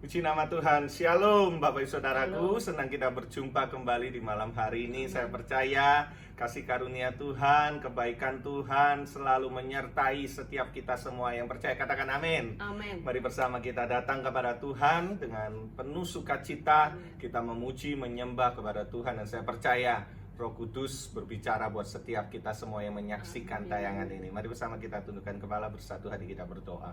Puji nama Tuhan. Shalom Bapak Ibu Saudaraku. Senang kita berjumpa kembali di malam hari ini. Saya percaya kasih karunia Tuhan, kebaikan Tuhan selalu menyertai setiap kita semua yang percaya. Katakan amin. Amin. Mari bersama kita datang kepada Tuhan dengan penuh sukacita. Kita memuji, menyembah kepada Tuhan. Dan saya percaya Roh Kudus berbicara buat setiap kita semua yang menyaksikan tayangan ini. Mari bersama kita tundukkan kepala, bersatu hati kita berdoa.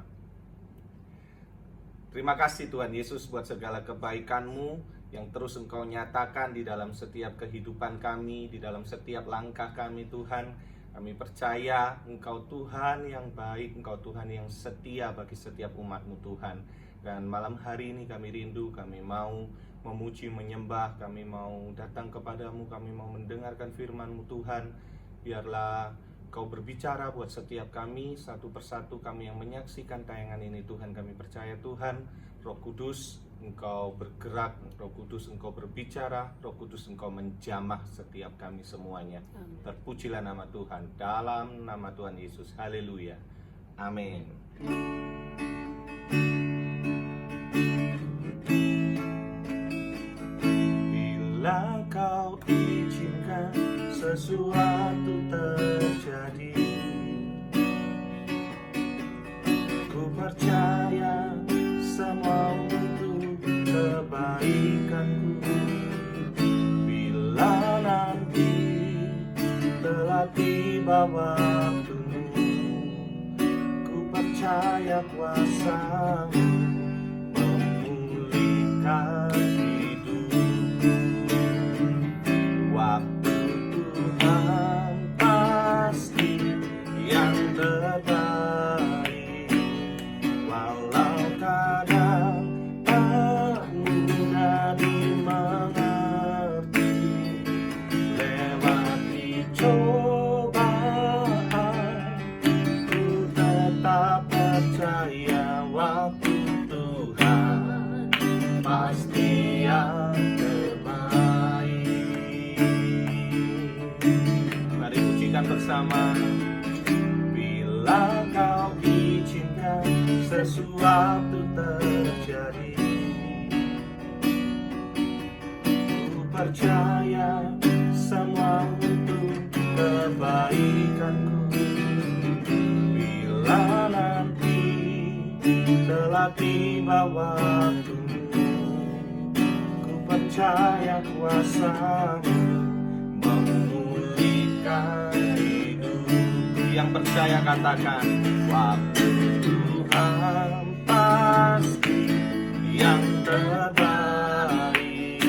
Terima kasih Tuhan Yesus buat segala kebaikan-Mu yang terus Engkau nyatakan di dalam setiap kehidupan kami, di dalam setiap langkah kami Tuhan. Kami percaya Engkau Tuhan yang baik, Engkau Tuhan yang setia bagi setiap umat-Mu Tuhan. Dan malam hari ini kami rindu, kami mau memuji, menyembah, kami mau datang kepadamu, kami mau mendengarkan firman-Mu Tuhan. Biarlah Kau berbicara buat setiap kami, satu persatu kami yang menyaksikan tayangan ini Tuhan. Kami percaya Tuhan, Roh Kudus Engkau bergerak, Roh Kudus Engkau berbicara, Roh Kudus Engkau menjamah setiap kami semuanya. Terpujilah nama Tuhan, dalam nama Tuhan Yesus. Haleluya. Amin. Bila Kau izinkan sesuatu terjadi, ku percaya semua untuk kebaikanku. Bila nanti telah tiba waktumu, ku percaya kuasa-Mu memulihkan hidupku. Waktu Tuhan pasti yang terbaik, walau kadang tak mudah dimengerti. Lewati cobaan, ku tetap percaya waktu Tuhan pasti yang terbaik. Mari pujikan bersama. Bila Kau izinkan sesuatu terjadi, ku percaya semua untuk kebaikanku. Bila nanti telah tiba waktumu, ku percaya kuasa-Mu memulihkan hidupku. Yang percaya katakan, waktu Tuhan pasti yang terbaik,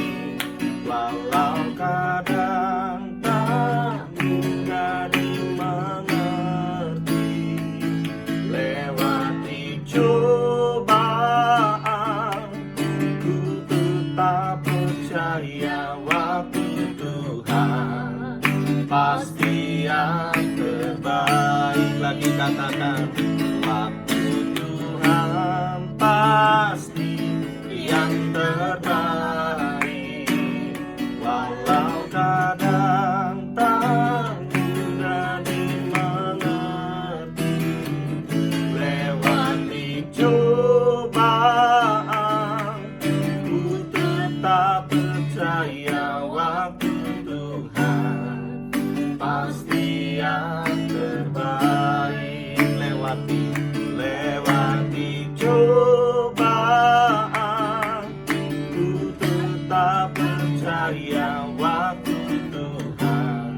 walau kadang tak mudah dimengerti. Lewati cobaan, ku tetap percaya waktu Tuhan pasti yang terbaik. Lagi katakan, waktu Tuhan pasti yang terbaik, walau kadang tak mudah dimengerti. Lewati cobaan, ku tetap percaya waktu Tuhan pasti yang terbaik. Lewati cobaan, ku tetap percaya waktu Tuhan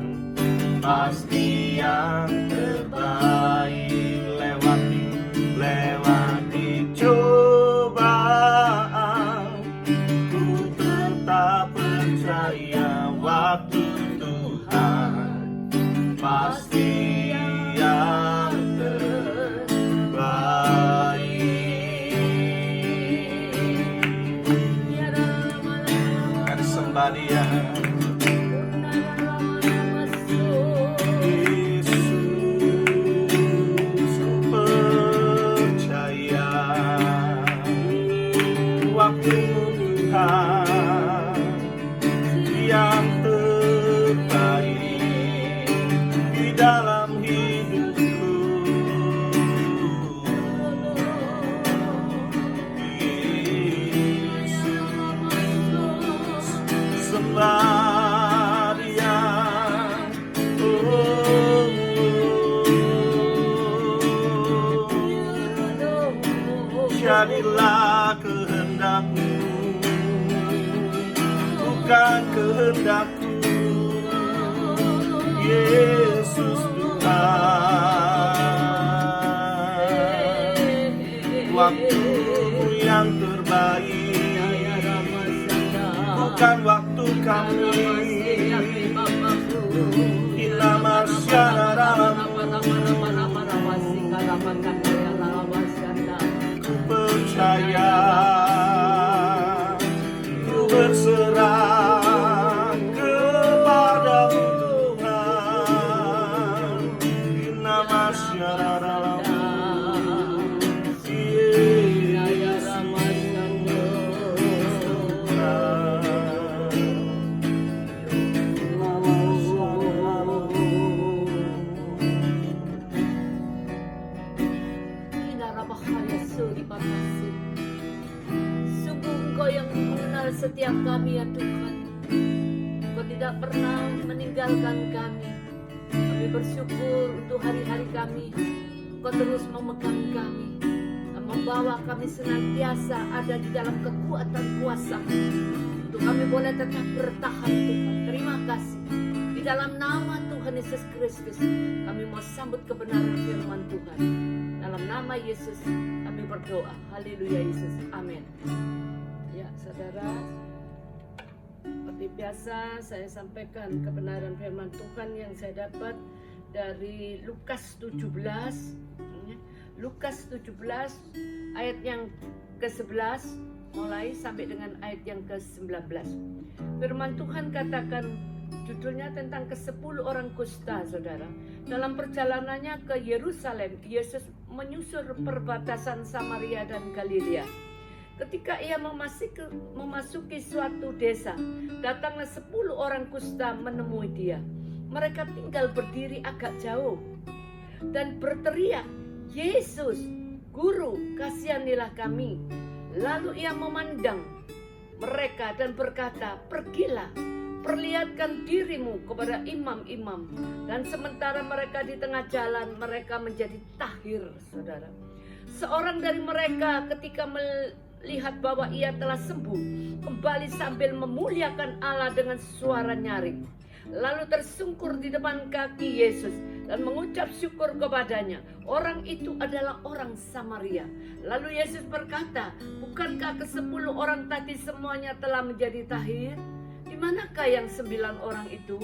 pasti yang terbaik. Lewati cobaan, ku tetap percaya waktu Tuhan pasti yang terbaik. Mari sembah Dia. Yesus, ku percaya waktu Tuhan yang terbaik di dalam hidupku. jadilah kehendak-Mu, bukan kehendakku, Yesus Tuhan. Waktu-Mu yang terbaik, bukan waktu kami. Nama ku percaya, ku berserah kepada-Mu Tuhan. Nama syararamu, Yesus setiap kami ya Tuhan. Engkau tidak pernah meninggalkan kami. Kami bersyukur untuk hari-hari kami. Engkau terus memegang kami dan membawa kami senantiasa ada di dalam kekuatan kuasa untuk kami boleh tetap bertahan Tuhan. Terima kasih. Di dalam nama Tuhan Yesus Kristus kami mau sambut kebenaran firman Tuhan. Dalam nama Yesus kami berdoa. Haleluya Yesus. Amin. Ya, saudara, seperti biasa saya sampaikan kebenaran firman Tuhan yang saya dapat dari Lukas 17. Lukas 17 ayat yang ke-11 mulai sampai dengan ayat yang ke-19. Firman Tuhan katakan, judulnya tentang ke-10 orang kusta, saudara. Dalam perjalanannya ke Yerusalem, Yesus menyusur perbatasan Samaria dan Galilea. Ketika ia memasuki suatu desa, datanglah 10 orang kusta menemui dia. Mereka tinggal berdiri agak jauh dan berteriak, "Yesus, Guru, kasihanilah kami." Lalu ia memandang mereka dan berkata, "Pergilah, perlihatkan dirimu kepada imam-imam." Dan sementara mereka di tengah jalan, mereka menjadi tahir, saudara. Seorang dari mereka ketika melihat bahwa ia telah sembuh, kembali sambil memuliakan Allah dengan suara nyaring. Lalu tersungkur di depan kaki Yesus dan mengucap syukur kepadanya. Orang itu adalah orang Samaria. Lalu Yesus berkata, "Bukankah ke-10 orang tadi semuanya telah menjadi tahir? Di manakah yang 9 orang itu?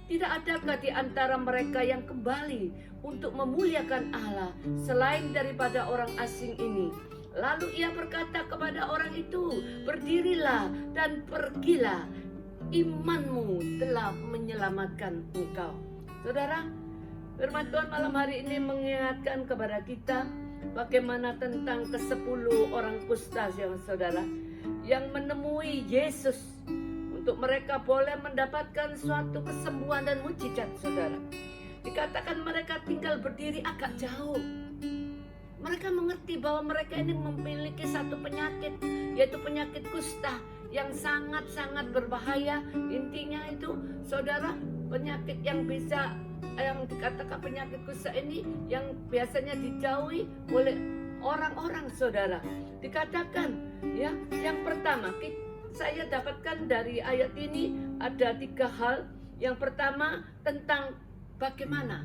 Tidak adakah di antara mereka yang kembali untuk memuliakan Allah selain daripada orang asing ini?" Lalu ia berkata kepada orang itu, "Berdirilah dan pergilah, imanmu telah menyelamatkan engkau." Saudara, firman Tuhan malam hari ini mengingatkan kepada kita bagaimana tentang ke-10 orang kusta, saudara, yang menemui Yesus untuk mereka boleh mendapatkan suatu kesembuhan dan mujizat, saudara. Dikatakan mereka tinggal berdiri agak jauh. Mereka mengerti bahwa mereka ini memiliki satu penyakit, yaitu penyakit kusta yang sangat-sangat berbahaya. Intinya itu, saudara, penyakit yang dikatakan penyakit kusta ini yang biasanya dijauhi oleh orang-orang, saudara. Dikatakan, ya, yang pertama saya dapatkan dari ayat ini ada 3 hal. Yang pertama tentang bagaimana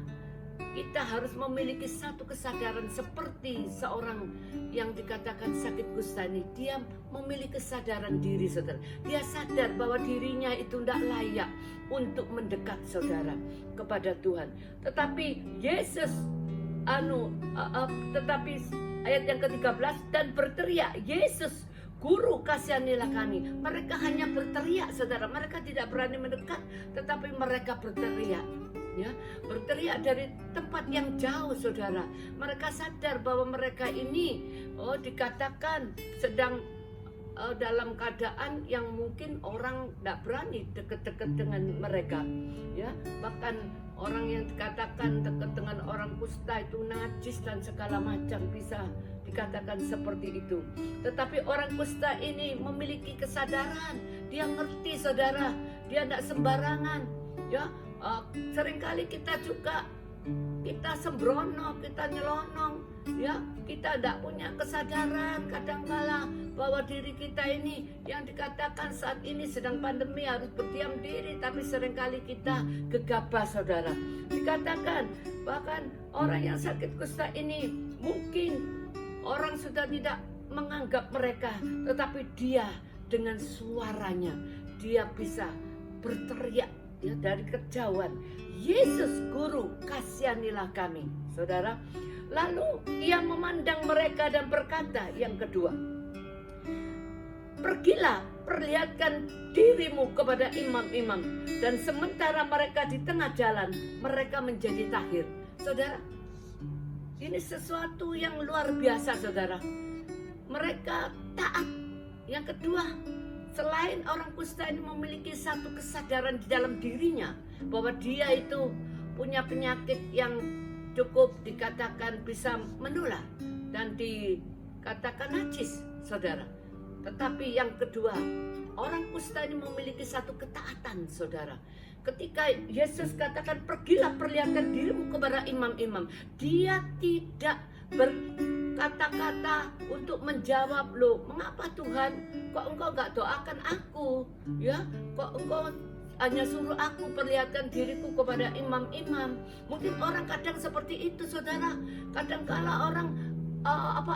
kita harus memiliki satu kesadaran seperti seorang yang dikatakan sakit kusta ini. Dia memiliki kesadaran diri, saudara. Dia sadar bahwa dirinya itu tidak layak untuk mendekat, saudara, kepada Tuhan. Tetapi Yesus, tetapi ayat yang ke-13, dan berteriak, "Yesus, Guru, kasihanilah kami." Mereka hanya berteriak, saudara. Mereka tidak berani mendekat, tetapi mereka berteriak. Ya, berteriak dari tempat yang jauh, saudara. Mereka sadar bahwa mereka ini dikatakan sedang dalam keadaan yang mungkin orang tidak berani dekat-dekat dengan mereka. Ya, bahkan orang yang dikatakan dekat dengan orang kusta itu najis dan segala macam, bisa dikatakan seperti itu. Tetapi orang kusta ini memiliki kesadaran. Dia ngerti, saudara. Dia tidak sembarangan. Ya, seringkali kita juga kita sembrono, kita nyelonong, ya, kita tidak punya kesadaran kadangkala bahwa diri kita ini yang dikatakan saat ini sedang pandemi harus berdiam diri, tapi seringkali kita gegabah, saudara. Dikatakan bahkan orang yang sakit kusta ini mungkin orang sudah tidak menganggap mereka, tetapi dia dengan suaranya dia bisa berteriak, ya, dari kejauhan, Yesus Guru, kasihanilah kami, saudara. Lalu ia memandang mereka dan berkata yang kedua, pergilah, perlihatkan dirimu kepada imam-imam. Dan sementara mereka di tengah jalan, mereka menjadi tahir. Saudara, ini sesuatu yang luar biasa, saudara. Mereka taat. Yang kedua, selain orang kusta ini memiliki satu kesadaran di dalam dirinya bahwa dia itu punya penyakit yang cukup dikatakan bisa menular dan dikatakan najis, saudara. Tetapi yang kedua, orang kusta ini memiliki satu ketaatan, saudara. Ketika Yesus katakan pergilah perlihatkan dirimu kepada imam-imam, dia tidak berkata-kata untuk menjawab, loh mengapa Tuhan kok engkau gak doakan aku, ya, kok engkau hanya suruh aku perlihatkan diriku kepada imam-imam. Mungkin orang kadang seperti itu, saudara. Kadang-kala orang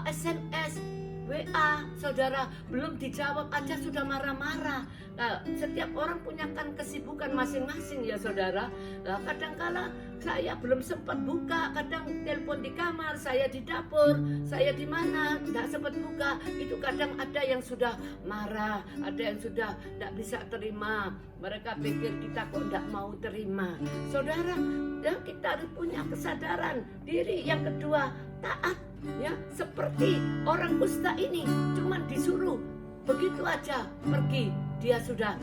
SMS, WA, saudara, belum dijawab aja sudah marah-marah. Nah, setiap orang punya kan kesibukan masing-masing, ya saudara. Nah, kadang-kala saya belum sempat buka, kadang telepon di kamar, saya di dapur, saya di mana, tidak sempat buka. Itu kadang ada yang sudah marah, ada yang sudah tidak bisa terima. Mereka pikir kita kok tidak mau terima. Saudara, ya, kita harus punya kesadaran diri. Yang kedua, taat, ya, seperti orang kusta ini cuma disuruh begitu aja pergi, dia sudah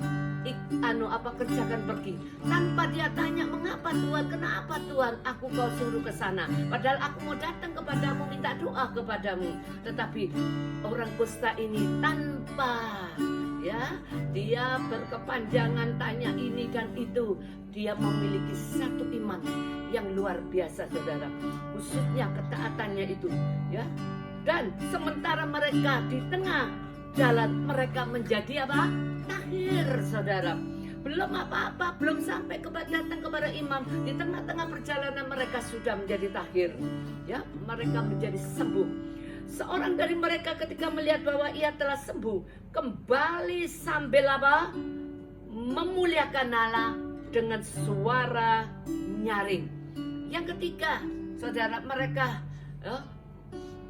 kerjakan pergi tanpa dia tanya mengapa Tuhan, kenapa Tuhan aku kau suruh ke sana, padahal aku mau datang kepadamu minta doa kepadamu. Tetapi orang kusta ini tanpa, ya, dia berkepanjangan tanya ini dan itu, dia memiliki satu iman yang luar biasa, saudara, khususnya ketaatannya itu, ya. Dan sementara mereka di tengah jalan, mereka menjadi apa? Tahir, saudara. Belum apa-apa, belum sampai datang kepada imam, di tengah-tengah perjalanan mereka sudah menjadi tahir, ya, mereka menjadi sembuh. Seorang dari mereka ketika melihat bahwa ia telah sembuh, kembali sambil apa? Memuliakan Allah dengan suara nyaring. Yang ketiga, saudara, mereka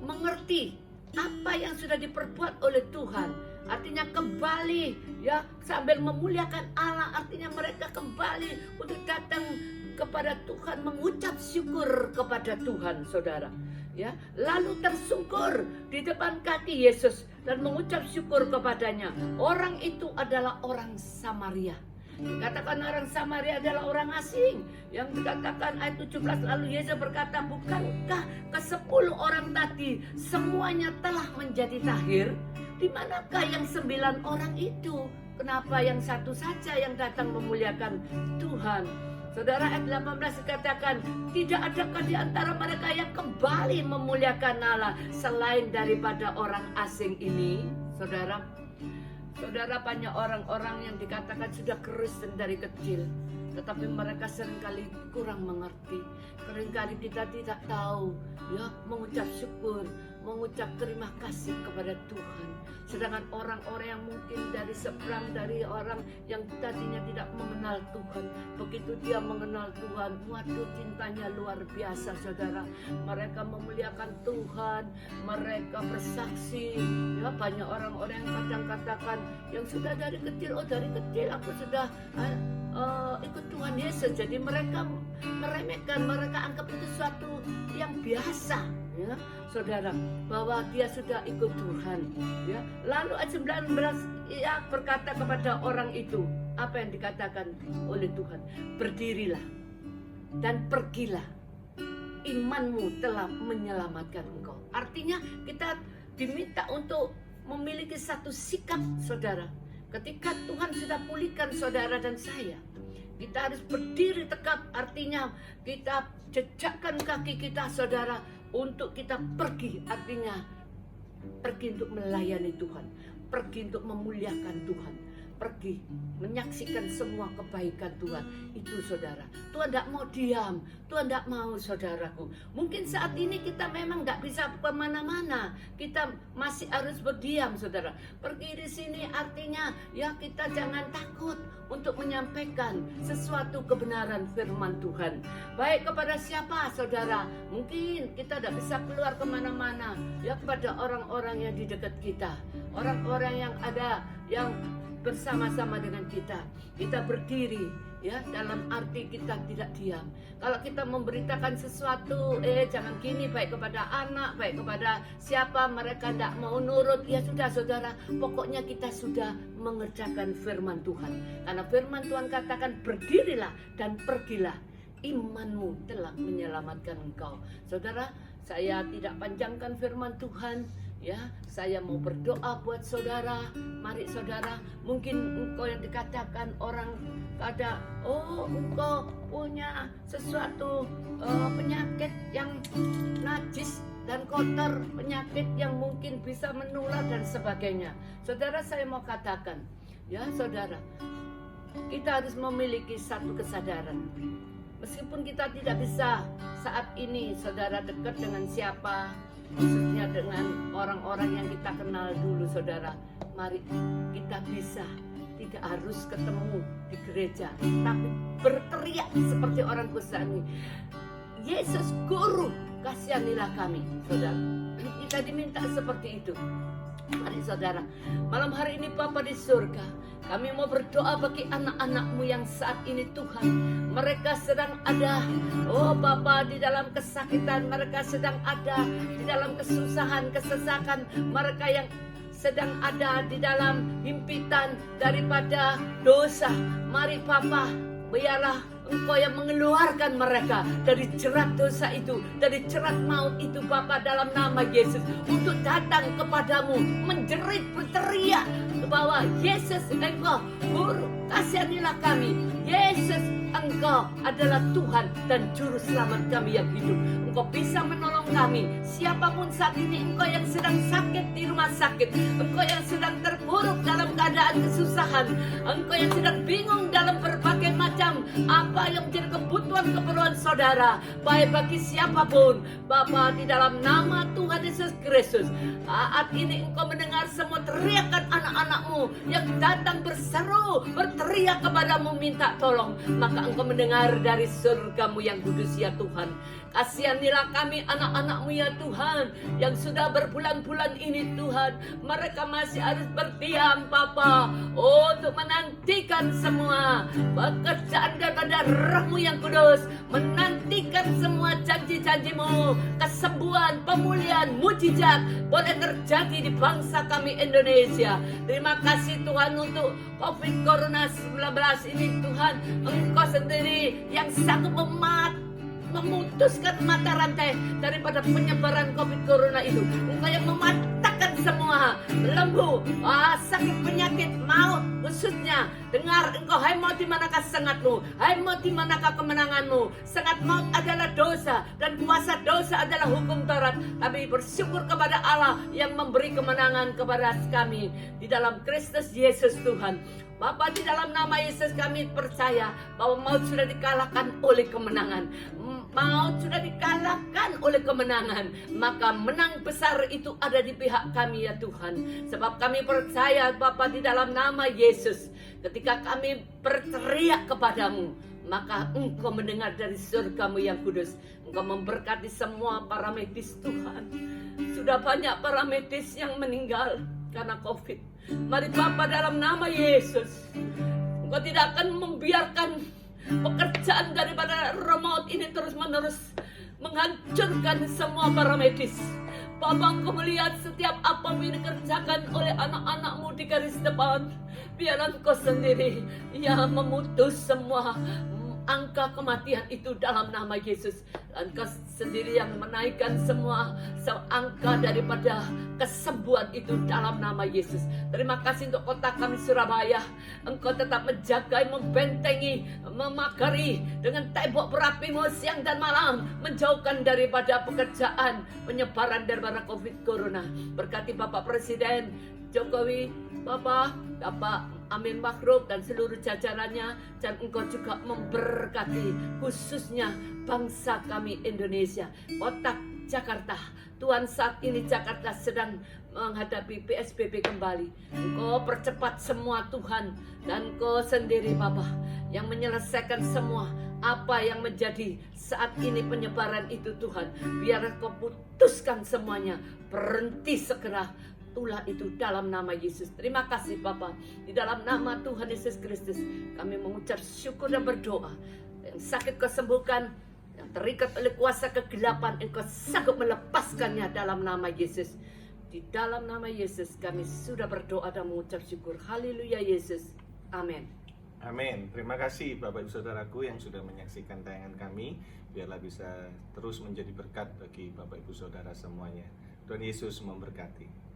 mengerti apa yang sudah diperbuat oleh Tuhan. Artinya kembali, ya, sambil memuliakan Allah, artinya mereka kembali untuk datang kepada Tuhan, mengucap syukur kepada Tuhan, saudara, ya. Lalu tersungkur di depan kaki Yesus dan mengucap syukur kepadanya. Orang itu adalah orang Samaria. Dikatakan orang Samaria adalah orang asing. Yang dikatakan ayat 17, lalu Yesus berkata, bukankah ke-10 orang tadi semuanya telah menjadi tahir? Di manakah yang 9 orang itu? Kenapa yang satu saja yang datang memuliakan Tuhan? Saudara, ayat 18 dikatakan, tidak adakah di antara mereka yang kembali memuliakan Allah selain daripada orang asing ini? Saudara, banyak orang-orang yang dikatakan sudah Kristen dari kecil, tetapi mereka seringkali kurang mengerti. Seringkali kita tidak tahu, ya, mengucap syukur, mengucap terima kasih kepada Tuhan. Sedangkan orang-orang yang mungkin dari seberang, dari orang yang tadinya tidak mengenal Tuhan, begitu dia mengenal Tuhan, waduh, cintanya luar biasa, saudara. Mereka memuliakan Tuhan, mereka bersaksi, ya. Banyak orang-orang yang kadang katakan, yang sudah dari kecil, dari kecil aku sudah ikut Tuhan Yesus. Jadi mereka meremehkan, mereka anggap itu suatu yang biasa, ya, saudara, bahwa dia sudah ikut Tuhan, ya. Lalu ayat 19, ia berkata kepada orang itu, apa yang dikatakan oleh Tuhan, berdirilah dan pergilah, imanmu telah menyelamatkan engkau. Artinya kita diminta untuk memiliki satu sikap, saudara. Ketika Tuhan sudah pulihkan saudara dan saya, Kita harus berdiri tegap, artinya kita jejakkan kaki kita saudara untuk kita pergi, artinya pergi untuk melayani Tuhan, pergi untuk memuliakan Tuhan, pergi menyaksikan semua kebaikan Tuhan. Itu saudara, Tuhan tidak mau diam, Tuhan tidak mau saudaraku. Mungkin saat ini kita memang tidak bisa kemana-mana, kita masih harus berdiam saudara. Pergi di sini artinya ya kita jangan takut untuk menyampaikan sesuatu kebenaran firman Tuhan. Baik kepada siapa saudara, mungkin kita tidak bisa keluar kemana-mana, ya kepada orang-orang yang di dekat kita, orang-orang yang ada yang bersama-sama dengan kita. Kita berdiri ya, dalam arti kita tidak diam. Kalau kita memberitakan sesuatu, jangan gini, baik kepada anak, baik kepada siapa, mereka tidak mau nurut, ya sudah saudara, pokoknya kita sudah mengerjakan firman Tuhan. Karena firman Tuhan katakan berdirilah dan pergilah, imanmu telah menyelamatkan engkau. Saudara, saya tidak panjangkan firman Tuhan. Ya, saya mau berdoa buat saudara. Mari saudara, mungkin engkau yang dikatakan orang ada, oh engkau punya sesuatu penyakit yang najis dan kotor, penyakit yang mungkin bisa menular dan sebagainya. Saudara, saya mau katakan, ya saudara, kita harus memiliki satu kesadaran. Meskipun kita tidak bisa saat ini saudara dekat dengan siapa, khususnya dengan orang-orang yang kita kenal dulu saudara, mari kita bisa tidak harus ketemu di gereja, tapi berteriak seperti orang kusta ini, Yesus Guru, kasihanilah kami saudara. Kita diminta seperti itu. Mari saudara, malam hari ini Bapa di surga, kami mau berdoa bagi anak-anak-Mu yang saat ini Tuhan, mereka sedang ada, oh Bapa, di dalam kesakitan, mereka sedang ada di dalam kesusahan, kesesakan, mereka yang sedang ada di dalam himpitan daripada dosa. Mari Bapa, biarlah Engkau yang mengeluarkan mereka dari jerat dosa itu, dari jerat maut itu Bapa, dalam nama Yesus, untuk datang kepadamu, menjerit, berteriak bahwa Yesus Engkau Guru, kasihanilah kami. Yesus Engkau adalah Tuhan dan Juru Selamat kami yang hidup. Engkau bisa menolong kami, siapapun saat ini, Engkau yang sedang sakit di rumah sakit, Engkau yang sedang terpuruk dalam keadaan kesusahan, Engkau yang sedang bingung dalam berbagai macam apa yang menjadi kebutuhan saudara, baik bagi siapapun Bapa, di dalam nama Tuhan Yesus Kristus, saat ini Engkau mendengar semua teriakan anak-anak-Mu yang datang berseru, berteriak kepadamu minta tolong, maka Engkau mendengar dari surga-Mu yang kudus ya Tuhan. Kasihanilah kami anak-anak-Mu ya Tuhan, yang sudah berbulan-bulan ini Tuhan, mereka masih harus berdiam Bapa, untuk menantikan semua pekerjaan daripada Roh-Mu yang kudus, menantikan semua janji-janji-Mu, kesembuhan, pemulihan, mujizat boleh terjadi di bangsa kami Indonesia. Terima kasih Tuhan untuk COVID Corona 19 ini Tuhan, Engkau sendiri yang sanggup memutuskan mata rantai daripada penyebaran COVID Corona itu. Engkau yang mematahkan semua belenggu, sakit, penyakit, maut khususnya. Dengar Engkau, hai maut, di manakah sengatmu? Hai maut, di manakah kemenanganmu? Sengat maut adalah dosa, dan kuasa dosa adalah hukum Taurat. Kami bersyukur kepada Allah yang memberi kemenangan kepada kami di dalam Kristus Yesus Tuhan. Bapa, di dalam nama Yesus kami percaya bahwa maut sudah dikalahkan oleh kemenangan. Maut sudah dikalahkan oleh kemenangan. Maka menang besar itu ada di pihak kami ya Tuhan. Sebab kami percaya Bapa, di dalam nama Yesus, ketika kami berteriak kepadamu, maka Engkau mendengar dari surga-Mu yang kudus. Engkau memberkati semua para medis Tuhan. Sudah banyak para medis yang meninggal karena COVID. Mari Bapa, dalam nama Yesus, Engkau tidak akan membiarkan pekerjaan daripada roh maut ini terus-menerus menghancurkan semua para medis. Bapa, Engkau melihat setiap apa yang dikerjakan oleh anak-anak-Mu di garis depan. Biar Engkau sendiri yang memutus semua angka kematian itu dalam nama Yesus. Dan Engkau sendiri yang menaikkan semua angka daripada kesembuhan itu dalam nama Yesus. Terima kasih untuk kota kami Surabaya. Engkau tetap menjaga, membentengi, memagari dengan tembok berapimu siang dan malam, menjauhkan daripada pekerjaan penyebaran daripada COVID Corona. Berkati Bapak Presiden Jokowi, Bapak Amin Makhruf dan seluruh jajarannya, dan Engkau juga memberkati khususnya bangsa kami Indonesia, kota Jakarta. Tuhan, saat ini Jakarta sedang menghadapi PSBB kembali. Engkau percepat semua Tuhan, dan Engkau sendiri Bapa yang menyelesaikan semua apa yang menjadi saat ini penyebaran itu Tuhan. Biar Engkau putuskan semuanya, berhenti segera tulah itu dalam nama Yesus. Terima kasih Bapa. Di dalam nama Tuhan Yesus Kristus kami mengucap syukur dan berdoa. Yang sakit Kau sembuhkan, yang terikat oleh kuasa kegelapan Engkau sanggup melepaskannya dalam nama Yesus. Di dalam nama Yesus kami sudah berdoa dan mengucap syukur. Haleluya Yesus. Amin. Amin. Terima kasih Bapak Ibu Saudaraku yang sudah menyaksikan tayangan kami. Biarlah bisa terus menjadi berkat bagi Bapak Ibu Saudara semuanya. Tuhan Yesus memberkati.